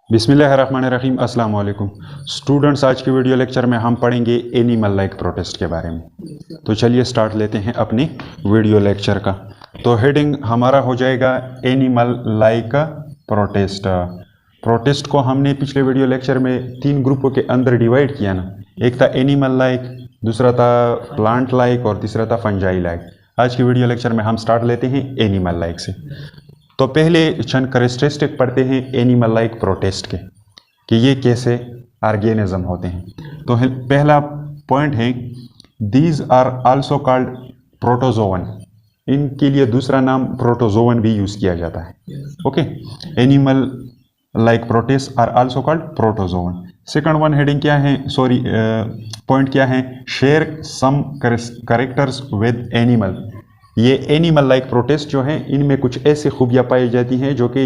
बिस्मिल्लाहिर्रहमानिर्रहीम अस्सलाम वालेकुम स्टूडेंट्स। आज की वीडियो लेक्चर में हम पढ़ेंगे एनिमल लाइक प्रोटेस्ट के बारे में। तो चलिए स्टार्ट लेते हैं अपनी वीडियो लेक्चर का। तो हेडिंग हमारा हो जाएगा एनिमल लाइक प्रोटेस्ट। प्रोटेस्ट को हमने पिछले वीडियो लेक्चर में 3 ग्रुपों के अंदर डिवाइड किया ना। एक था एनिमल लाइक, दूसरा था प्लांट लाइक और तीसरा था फंजाई लाइक। आज की वीडियो लेक्चर में हम स्टार्ट लेते हैं एनिमल लाइक से। तो पहले चंद कैरेक्टरिस्टिक पढ़ते हैं एनिमल लाइक प्रोटेस्ट के कि ये कैसे ऑर्गेनिज्म होते हैं। तो पहला पॉइंट है these are also called protozoan. इनके लिए दूसरा नाम प्रोटोजोवन भी यूज किया जाता है। Okay, animal like protist are also called protozoan. Second one heading क्या है, पॉइंट क्या है, share some characters with animal. ये एनिमल लाइक प्रोटेस्ट जो है इनमें कुछ ऐसी खूबियाँ पाई जाती हैं जो कि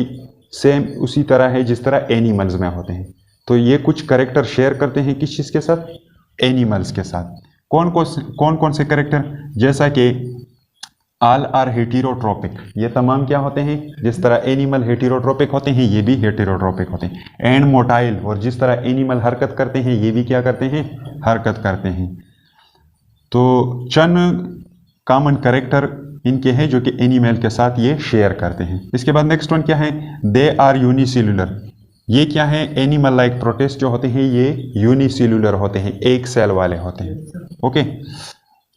सेम उसी तरह है जिस तरह एनिमल्स में होते हैं। तो ये कुछ कैरेक्टर शेयर करते हैं किस चीज़ के साथ, एनिमल्स के साथ। कौन कौन से कैरेक्टर, जैसा कि ऑल आर हेटेरोट्रोपिक, ये तमाम क्या होते हैं, जिस तरह एनिमल हेटेरोट्रोपिक होते हैं ये भी हेटेरोट्रोपिक होते हैं। एंड मोटाइल, और जिस तरह एनिमल हरकत करते हैं ये भी क्या करते हैं, हरकत करते हैं। तो चंद कॉमन कैरेक्टर इनके हैं जो कि एनिमल के साथ ये शेयर करते हैं। इसके बाद नेक्स्ट वन क्या है, दे आर यूनिसेल्युलर। ये क्या है, एनिमल लाइक प्रोटेस्ट जो होते हैं ये यूनिसेल्युलर होते हैं, एक सेल वाले होते हैं। ओके,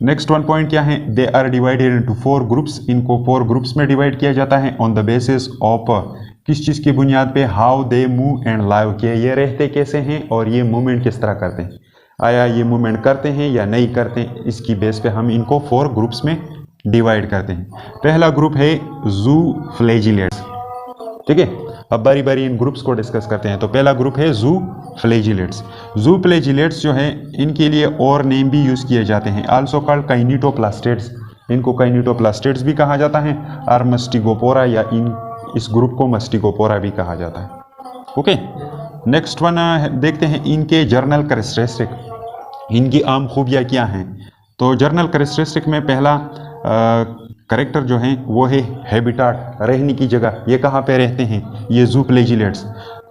नेक्स्ट वन पॉइंट क्या है, they are divided into 4 groups. इनको 4 ग्रुप्स में डिवाइड किया जाता है ऑन द बेसिस ऑफ, किस चीज़ की बुनियाद पे, how they move and live, के ये रहते कैसे हैं और ये मूवमेंट किस तरह करते हैं। आया ये मूवमेंट करते हैं या नहीं करते हैं, इसकी बेस पे हम इनको 4 ग्रुप्स में डिवाइड करते हैं। पहला ग्रुप है जू फ्लैजिलेट्स। ठीक है, अब बारी बारी इन ग्रुप्स को डिस्कस करते हैं। तो पहला ग्रुप है जू फ्लैजिलेट्स। जू फ्लैजिलेट्स जो है इनके लिए और नेम भी यूज किए जाते हैं, आल्सो कॉल्ड काइनिटोप्लास्टेड्स। इनको काइनिटोप्लास्टेड्स भी कहा जाता है और मस्टिगोपोरा, या इस ग्रुप को मस्टिगोपोरा भी कहा जाता है। ओके, नेक्स्ट वन देखते हैं इनके जर्नल कैरेक्टरिस्टिक, इनकी आम खूबियाँ क्या हैं। तो जर्नल कैरेक्टरिस्टिक में पहला करेक्टर जो है वो है हैबिटाट, रहने की जगह। ये कहाँ पे रहते हैं, ये जू फ्लैजिलेट्स।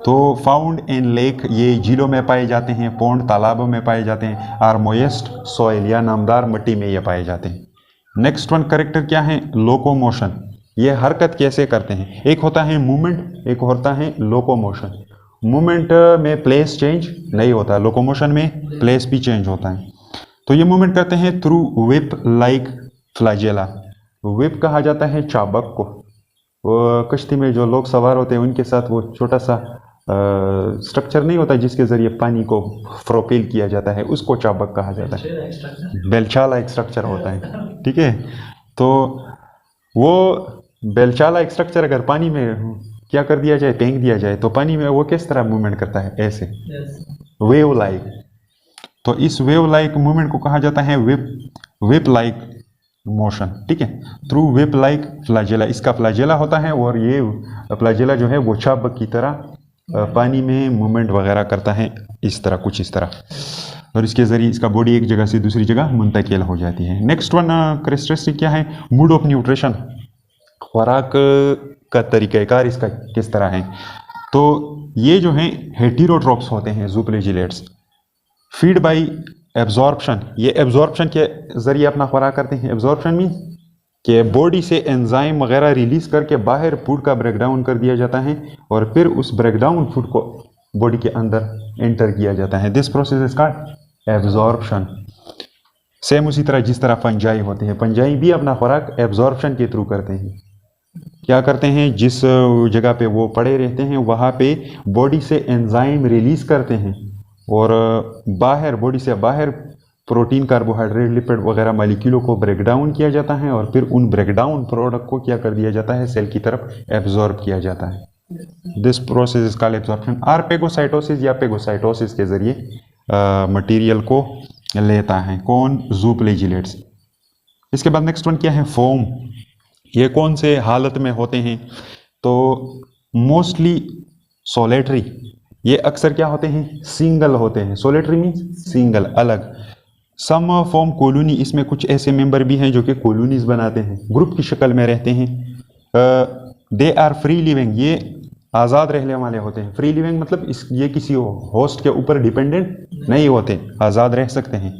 तो फाउंड इन लेक, ये झीलों में पाए जाते हैं, पौंड तालाबों में पाए जाते हैं, और मोएस्ट सॉइल या नमदार मिट्टी में ये पाए जाते हैं। नेक्स्ट वन करेक्टर क्या है, लोकोमोशन। ये हरकत कैसे करते हैं, एक होता है मूवमेंट, एक होता है लोकोमोशन। मूवमेंट में प्लेस चेंज नहीं होता, लोकोमोशन में प्लेस भी चेंज होता है। तो ये मूवमेंट करते हैं through whip like flagella. Whip कहा जाता है चाबक को। वो कश्ती में जो लोग सवार होते हैं उनके साथ वो छोटा सा स्ट्रक्चर नहीं होता जिसके जरिए पानी को प्रोपेल किया जाता है, उसको चाबक कहा जाता है। बेलचाला एक स्ट्रक्चर होता है, ठीक है। तो वो बेलचाला एक स्ट्रक्चर अगर पानी में क्या कर दिया जाए, फेंक दिया जाए, तो पानी में वो किस तरह मूवमेंट करता है, ऐसे वेव लाइक। तो इस वेव लाइक मूवमेंट को कहा जाता है विप लाइक मोशन। ठीक है, थ्रू विप लाइक फ्लैजेला, इसका फ्लैजेला होता है और ये फ्लैजेला जो है वो चाबक की तरह पानी में मूवमेंट वगैरह करता है, इस तरह, कुछ इस तरह, और इसके जरिए इसका बॉडी एक जगह से दूसरी जगह मुंतकिल हो जाती है। नेक्स्ट वन कैरेक्टरिस्टिक क्या है, मूड ऑफ न्यूट्रिशन, खुराक का तरीक़ाकार इसका किस तरह है। तो ये जो है हेटेरोट्रोप्स होते हैं जू फ्लैजिलेट्स। फीड बाई एब्जॉर्प्शन, ये एब्जॉर्प्शन के जरिए अपना खुराक करते हैं। एब्जॉर्प्शन मीन कि बॉडी से एंजाइम वगैरह रिलीज करके बाहर फूड का ब्रेकडाउन कर दिया जाता है और फिर उस ब्रेकडाउन फूड को बॉडी के अंदर एंटर किया जाता है। This process is called absorption. Same उसी तरह जिस तरह फंजाई होते हैं, फंजाई भी अपना खुराक एब्जॉर्प्शन के थ्रू करते हैं। क्या करते हैं, जिस जगह पे वो पड़े रहते हैं वहाँ पे बॉडी से एंजाइम रिलीज करते हैं और बाहर, बॉडी से बाहर प्रोटीन, कार्बोहाइड्रेट, लिपिड वगैरह मॉलिक्यूलों को ब्रेकडाउन किया जाता है और फिर उन ब्रेकडाउन प्रोडक्ट को क्या कर दिया जाता है, सेल की तरफ एब्जॉर्ब किया जाता है। This process is called absorption. और पेगोसाइटोसिस या पेगोसाइटोसिस के जरिए मटेरियल को लेता है कौन, जू फ्लैजिलेट्स। इसके बाद नेक्स्ट वन क्या है, फोम। ये कौन से हालत में होते हैं, तो मोस्टली सोलेटरी। ये अक्सर क्या होते हैं, सिंगल होते हैं। सोलेटरी मीन्स सिंगल, अलग। सम फॉर्म कॉलोनी, इसमें कुछ ऐसे मेंबर भी हैं जो कि कॉलोनीज बनाते हैं, ग्रुप की शक्ल में रहते हैं। दे आर फ्री लिविंग, ये आज़ाद रहने वाले होते हैं। फ्री लिविंग मतलब ये किसी होस्ट के ऊपर डिपेंडेंट नहीं होते, आज़ाद रह सकते हैं।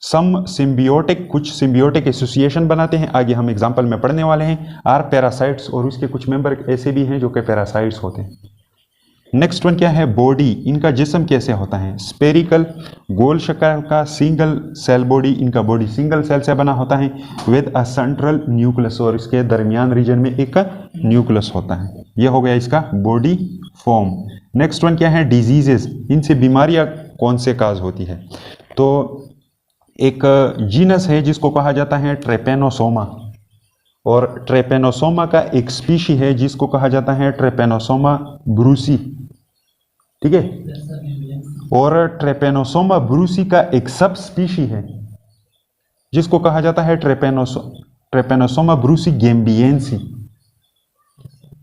सम सिम्बियोटिक, कुछ सिम्बियोटिक एसोसिएशन बनाते हैं, आगे हम एग्जाम्पल में पढ़ने वाले हैं। आर पैरासाइट्स, और उसके कुछ मेंबर ऐसे भी हैं जो कि पैरासाइट्स होते हैं। नेक्स्ट वन क्या है, बॉडी, इनका जिस्म कैसे होता है, स्पेरिकल, गोल शक्ल का, सिंगल सेल बॉडी, इनका बॉडी सिंगल सेल से बना होता है, विद अ सेंट्रल न्यूक्लियस, और इसके दरमियान रीजन में एक न्यूक्लियस होता है। यह हो गया इसका बॉडी फॉर्म। नेक्स्ट वन क्या है, डिजीजेस, इनसे बीमारियां कौन से काज होती है। तो एक जीनस है जिसको कहा जाता है ट्रेपेनोसोमा, और ट्रेपेनोसोमा का एक स्पीशी है जिसको कहा जाता है ट्रेपेनोसोमा ब्रूसी, ठीक है। और ट्रेपेनोसोमा ब्रूसी का एक सब स्पीशी है जिसको कहा जाता है ट्रेपेनोसोमा ब्रूसी गैम्बियेंसी,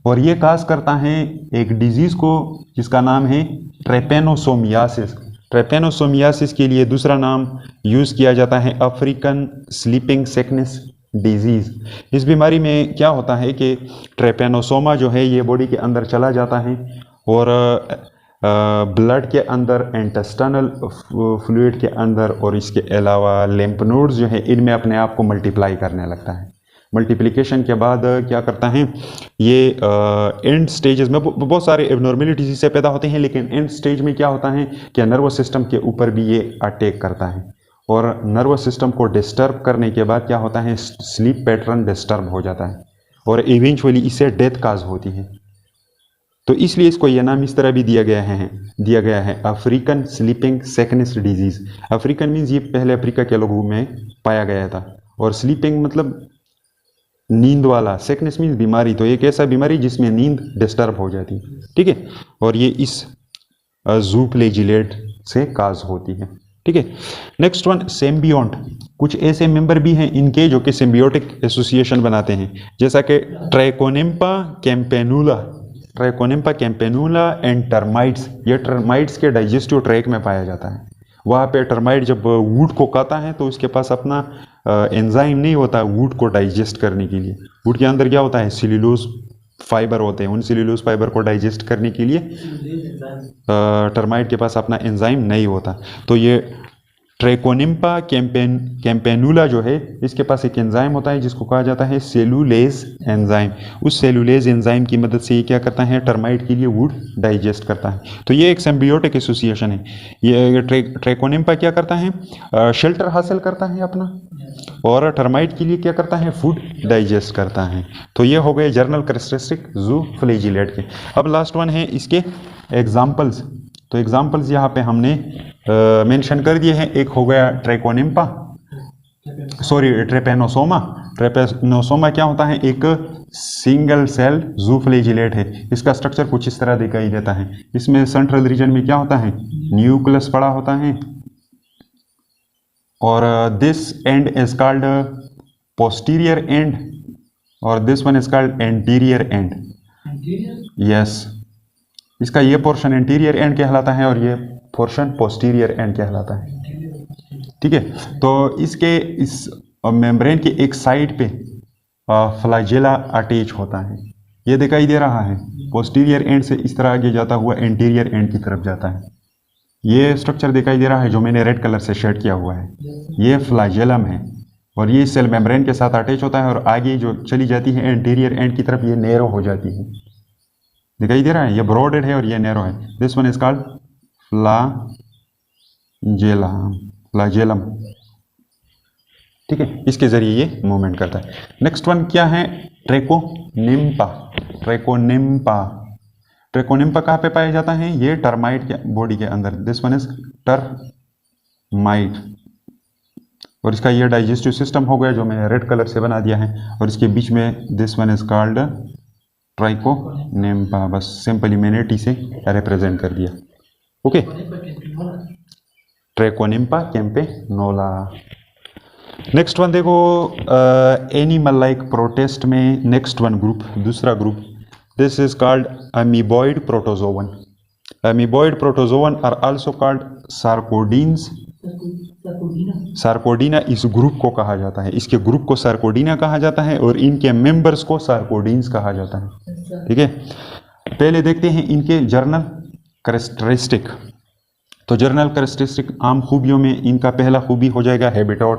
और ये काज करता है एक डिजीज को जिसका नाम है ट्रेपेनोसोमियासिस। ट्रेपेनोसोमियासिस के लिए दूसरा नाम यूज किया जाता है अफ्रीकन स्लीपिंग सिकनेस डिजीज। इस बीमारी में क्या होता है कि ट्रेपेनोसोमा जो है ये बॉडी के अंदर चला जाता है और ब्लड के अंदर, इंटेस्टाइनल फ्लूइड के अंदर, और इसके अलावा लिम्फ नोड्स जो है इनमें अपने आप को मल्टीप्लाई करने लगता है। मल्टीप्लिकेशन के बाद क्या करता है ये एंड स्टेजेस में बहुत सारे एबनॉर्मेलिटीज इससे पैदा होते हैं, लेकिन एंड स्टेज में क्या होता है कि नर्वस सिस्टम के ऊपर भी ये अटैक करता है, और नर्वस सिस्टम को डिस्टर्ब करने के बाद क्या होता है, स्लीप पैटर्न डिस्टर्ब हो जाता है और इवेंचुअली इससे डेथ काज होती है। तो इसलिए इसको यह नाम इस तरह भी दिया गया है African sleeping sickness disease. African means ये पहले अफ्रीका के लोगों में पाया गया था, और स्लीपिंग मतलब नींद वाला, सिकनेस मीन्स बीमारी, तो एक ऐसा बीमारी जिसमें नींद डिस्टर्ब हो जाती है, ठीक है, और ये इस ज़ूफ्लैजिलेट से काज होती है, ठीक है। नेक्स्ट वन, सिम्बियोट, कुछ ऐसे मेंबर भी हैं इनके जो कि सिम्बियोटिक एसोसिएशन बनाते हैं, जैसा कि ट्राइकोनिम्पा कैम्पेनुला एंड टर्माइट्स। ये टर्माइट्स के डाइजेस्टिव ट्रैक में पाया जाता है। वहाँ पे टर्माइट जब वुड को खाता है तो उसके पास अपना एंजाइम नहीं होता वुड को डाइजेस्ट करने के लिए। वुड के अंदर क्या होता है, सेल्यूलोज फाइबर होते हैं, उन सेल्यूलोज फाइबर को डाइजेस्ट करने के लिए टर्माइट के पास अपना एंजाइम नहीं होता। तो ये ट्रैकोनिम्पा कैम्पेनुला जो है इसके पास एक एंजाइम होता है जिसको कहा जाता है सेलुलेज एंजाइम। उस सेलुलेज एंजाइम की मदद से ये क्या करता है, टर्माइट के लिए वुड डाइजेस्ट करता है। तो ये एक सिम्बियोटिक एसोसिएशन है। ये ट्रैकोनिम्पा क्या करता है, शेल्टर हासिल करता है अपना, और टर्माइट के लिए क्या करता है, फूड डाइजेस्ट करता है। तो ये हो गए जर्नल कैरेक्टरिस्टिक ज़ूफ्लैजिलेट के। अब लास्ट वन है इसके एग्जाम्पल्स। तो एग्जाम्पल्स यहाँ पे हमने मेंशन कर दिए हैं। एक हो गया ट्रेपेनोसोमा। ट्रेपेनोसोमा क्या होता है, एक सिंगल सेल ज़ूफ्लैजिलेट है। इसका स्ट्रक्चर कुछ इस तरह दिखाई देता है। इसमें सेंट्रल रीजन में क्या होता है, न्यूक्लियस पड़ा होता है, और this end is called posterior end, और this one is called anterior end. Yes, इसका ये पोर्शन एंटीरियर एंड कहलाता है और ये पोर्शन पोस्टीरियर एंड कहलाता है, ठीक है। तो इसके इस मेम्ब्रेन के एक साइड पे फ्लैजेला अटैच होता है, ये दिखाई दे रहा है। पोस्टीरियर एंड से इस तरह आगे जाता हुआ एंटीरियर एंड की तरफ जाता है। ये स्ट्रक्चर दिखाई दे रहा है जो मैंने रेड कलर से शेड किया हुआ है, ये फ्लैजेलम है, और ये सेल मेम्ब्रेन के साथ अटैच होता है, और आगे जो चली जाती है एंटीरियर एंड की तरफ ये नैरो हो जाती है। दिखाई दे रहा है, ये ब्रॉडेड है और ये नैरो है। This one is called flagellum, ठीक है। इसके जरिए ये मूवमेंट करता है। नेक्स्ट वन क्या है, ट्रैकोनिम्पा। ट्रैकोनिम्पा कहाँ पे पाया जाता है, ये टर्माइट के बॉडी के अंदर। दिस वन इज टर्माइट, और इसका ये डाइजेस्टिव सिस्टम हो गया जो मैंने रेड कलर से बना दिया है, और इसके बीच में this one is called Trichonympha. बस सिंपली मैंने टी से रिप्रेजेंट कर दिया, okay. Trichonympha campanula. Next one देखो, एनिमल लाइक प्रोटिस्ट में नेक्स्ट वन ग्रुप, दूसरा group, this is called amoeboid protozoan. Amoeboid protozoan are also called sarcodines. Sarcodina इस group को कहा जाता है, इसके ग्रुप को सार्कोडीना कहा जाता है, और इनके मेंबर्स को सार्कोडीन्स कहा जाता है, ठीक है। पहले देखते हैं इनके जर्नल कैरेक्टरिस्टिक। तो जर्नल कैरेक्टरिस्टिक आम खूबियों में इनका पहला खूबी हो जाएगा हैबिटाट।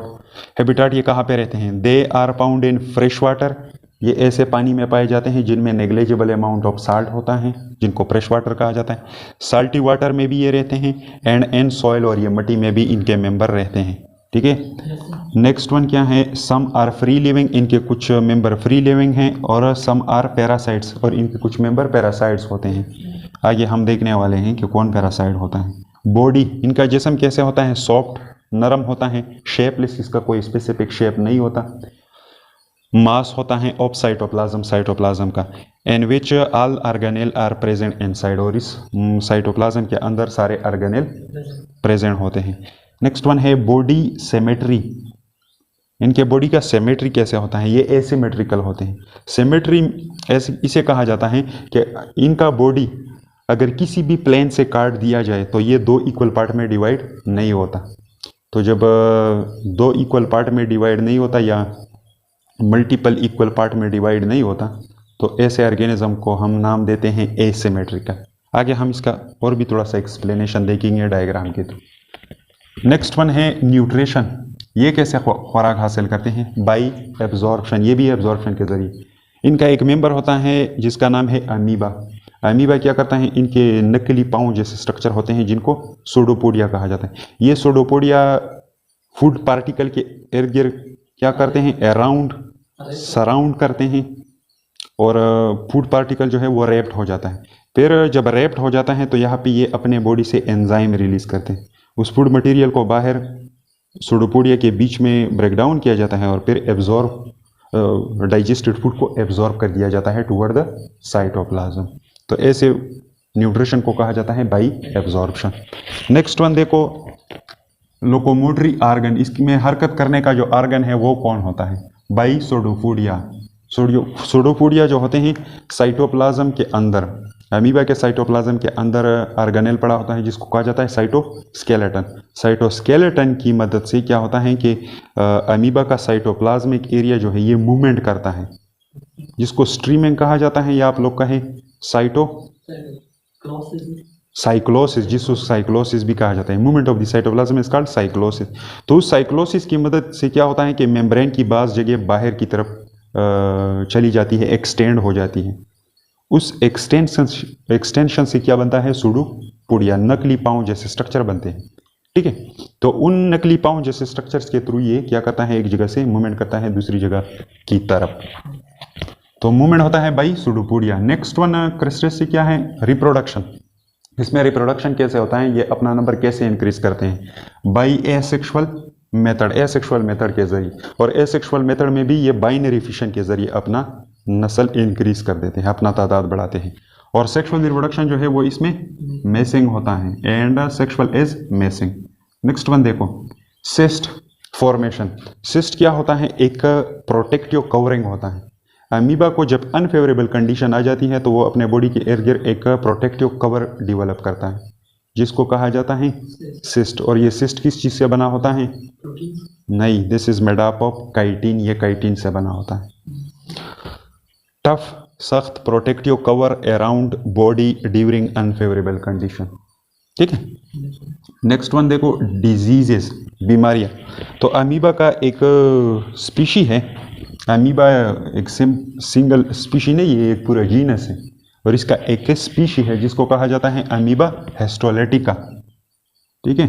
हैबिटाट ये कहाँ पे रहते हैं? They are found in fresh water. ये ऐसे पानी में पाए जाते हैं जिनमें नेग्लिजिबल अमाउंट ऑफ साल्ट होता है, जिनको फ्रेश वाटर कहा जाता है। साल्टी वाटर में भी ये रहते हैं, एंड इन सॉइल, और ये मिट्टी में भी इनके मेंबर रहते हैं। ठीक है। नेक्स्ट वन क्या है? Some are free living. इनके कुछ मेंबर फ्री लिविंग हैं, और सम आर पैरासाइट्स, और इनके कुछ मेंबर पैरासाइट्स होते हैं। आगे हम देखने वाले हैं कि कौन पैरासाइट होता है। बॉडी, इनका जिस्म कैसे होता है? सॉफ्ट, नरम होता है, शेपलेस, इसका कोई स्पेसिफिक शेप नहीं होता। मास होता है ऑफ साइटोप्लाज्म, साइटोप्लाज्म का, in which all organelle are present inside, और इस साइटोप्लाज्म के अंदर सारे ऑर्गेनेल प्रेजेंट होते हैं। नेक्स्ट वन है बॉडी सिमेट्री। इनके बॉडी का सिमेट्री कैसे होता है? ये एसिमेट्रिकल होते हैं। सिमेट्री ऐसे इसे कहा जाता है कि इनका बॉडी अगर किसी भी प्लेन से काट दिया जाए तो ये दो इक्वल पार्ट में डिवाइड नहीं होता। तो जब दो इक्वल पार्ट में डिवाइड नहीं होता या मल्टीपल इक्वल पार्ट में डिवाइड नहीं होता, तो ऐसे ऑर्गेनिज्म को हम नाम देते हैं एसिमेट्रिकल। आगे हम इसका और भी थोड़ा सा एक्सप्लेनेशन देखेंगे डायग्राम के थ्रू। नेक्स्ट वन है न्यूट्रिशन। ये कैसे खुराक हासिल करते हैं? By absorption. ये भी एब्जॉर्प्शन के जरिए। इनका एक मेंबर होता है जिसका नाम है अमीबा। अमीबा क्या करता है? इनके नकली पाँव जैसे स्ट्रक्चर होते हैं जिनको सूडोपोडिया कहा जाता है। ये सूडोपोडिया फूड पार्टिकल के इर्द गिर्द क्या करते हैं? अराउंड सराउंड करते हैं, और फूड पार्टिकल जो है वो रैप्ड हो जाता है। फिर जब रैप्ड हो जाता है तो यहाँ पे ये अपने बॉडी से एंजाइम रिलीज करते हैं। उस फूड मटेरियल को बाहर सूडोपोडिया के बीच में ब्रेक डाउन किया जाता है, और फिर एब्जॉर्ब डाइजेस्टेड फूड को एब्जॉर्ब कर दिया जाता है टुवर्ड द साइटोप्लाज्म। तो ऐसे न्यूट्रिशन को कहा जाता है बाई एब्जॉर्प्शन। नेक्स्ट वन देखो, लोकोमोटरी ऑर्गन। इसमें हरकत करने का जो ऑर्गन है वो कौन होता है? By pseudopodia. सूडोपोडिया जो होते हैं साइटोप्लाज्म के अंदर, अमीबा के साइटोप्लाज्म के अंदर ऑर्गेनेल पड़ा होता है जिसको कहा जाता है साइटोस्केलेटन। साइटोस्केलेटन की मदद से क्या होता है कि अमीबा का साइटोप्लाज्मिक एरिया जो है ये मूवमेंट करता है, जिसको स्ट्रीमिंग कहा जाता है, या आप लोग कहें साइक्लोसिस, जिसको साइक्लोसिस भी कहा जाता है। Movement of the cytoplasm is called cyclosis. तो उस साइक्लोसिस की मदद से क्या होता है कि मेम्ब्रेन की बाज़ जगह बाहर की तरफ चली जाती है, एक्सटेंड हो जाती है। उस एक्सटेंशन से क्या बनता है? सूडोपोडिया, नकली पाँव जैसे स्ट्रक्चर बनते हैं। ठीक है। तो उन नकली पाँव जैसे स्ट्रक्चर्स के थ्रू ये क्या करता है? एक जगह से मूवमेंट करता है दूसरी जगह की तरफ। तो मूवमेंट होता है by pseudopodia. Next one characteristic क्या है? रिप्रोडक्शन। इसमें रिप्रोडक्शन कैसे होता है? ये अपना नंबर कैसे इंक्रीज करते हैं? By asexual method, asexual method के जरिए। और एसेक्सुअल मेथड में भी ये बाइनरी फिशन के जरिए अपना नस्ल इंक्रीज कर देते हैं, अपना तादाद बढ़ाते हैं। और सेक्सुअल रिप्रोडक्शन जो है वो इसमें मेसिंग होता है, and sexual is messing. Next one देखो, सिस्ट फॉर्मेशन। सिस्ट क्या होता है? एक प्रोटेक्टिव कवरिंग होता है। अमीबा को जब अनफेवरेबल कंडीशन आ जाती है तो वो अपने बॉडी के इर्द गिर्द एक प्रोटेक्टिव कवर डेवलप करता है जिसको कहा जाता है सिस्ट। और ये सिस्ट किस चीज़ से बना होता है? नहीं, this is made up of chitin. ये काइटिन से बना होता है। टफ, सख्त protective cover around body during unfavourable condition. ठीक है। नेक्स्ट वन देखो, डिजीजेस, बीमारियां। तो अमीबा का एक स्पीशी है। अमीबा एक सिंगल स्पीशी नहीं, ये एक पूरा जीनस है, और इसका एक स्पीशी है जिसको कहा जाता है अमीबा हिस्टोलेटिका। ठीक है।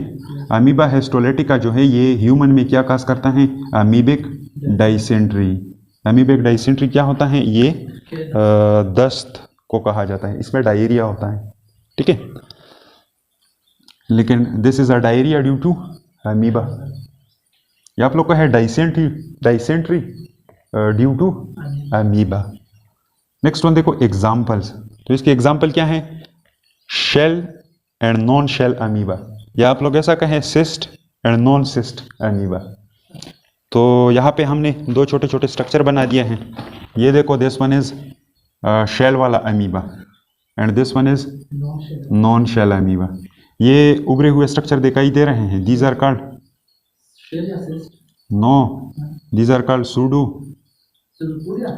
अमीबा हिस्टोलेटिका जो है ये ह्यूमन में क्या काज करता है? Amoebic dysentery. अमीबिक डाइसेंट्री क्या होता है? ये दस्त को कहा जाता है, इसमें डायरिया होता है। ठीक है। लेकिन this is a diarrhoea due to amoeba. ये आप लोग का है dysentery due to amoeba. Next one देखो, एग्जाम्पल्स। तो इसके एग्जाम्पल क्या है? Shell and non shell amoeba, या आप लोग ऐसा कहें cyst and non cyst amoeba. तो यहाँ पे हमने दो छोटे छोटे स्ट्रक्चर बना दिए हैं। ये देखो, दिस वन इज शेल वाला amoeba and this one is non shell amoeba. ये उभरे हुए स्ट्रक्चर दिखाई दे रहे हैं। These are called no, these are called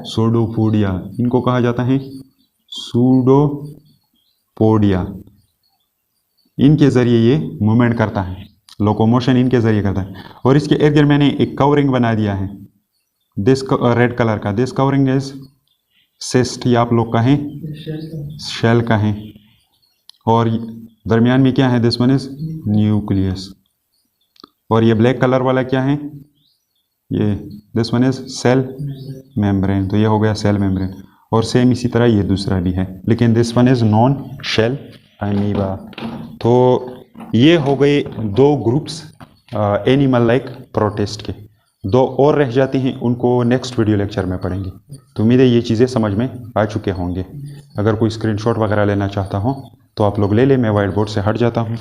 pseudopodia. इनको कहा जाता है सूडोपोडिया, इनके ज़रिए ये मूवमेंट करता है, लोकोमोशन इनके ज़रिए करता है। और इसके इर्द गिर्द मैंने एक कवरिंग बना दिया है दिस रेड कलर का, दिस कवरिंग इज सिस्ट, या आप लोग कहें शेल कहें। और दरमियान में क्या है, दिस वन इज न्यूक्लियस। और ये ब्लैक कलर वाला क्या है, ये this one is cell membrane, तो ये हो गया सेल मेम्ब्रेन। और सेम इसी तरह ये दूसरा भी है, लेकिन this one is non shell amoeba. तो ये हो गए दो ग्रुप्स एनिमल लाइक प्रोटिस्ट के। दो और रह जाती हैं, उनको नेक्स्ट वीडियो लेक्चर में पढ़ेंगे। तो उम्मीद है ये चीज़ें समझ में आ चुके होंगे। अगर कोई स्क्रीनशॉट वगैरह लेना चाहता हो तो आप लोग ले लें, मैं वाइट बोर्ड से हट जाता हूँ।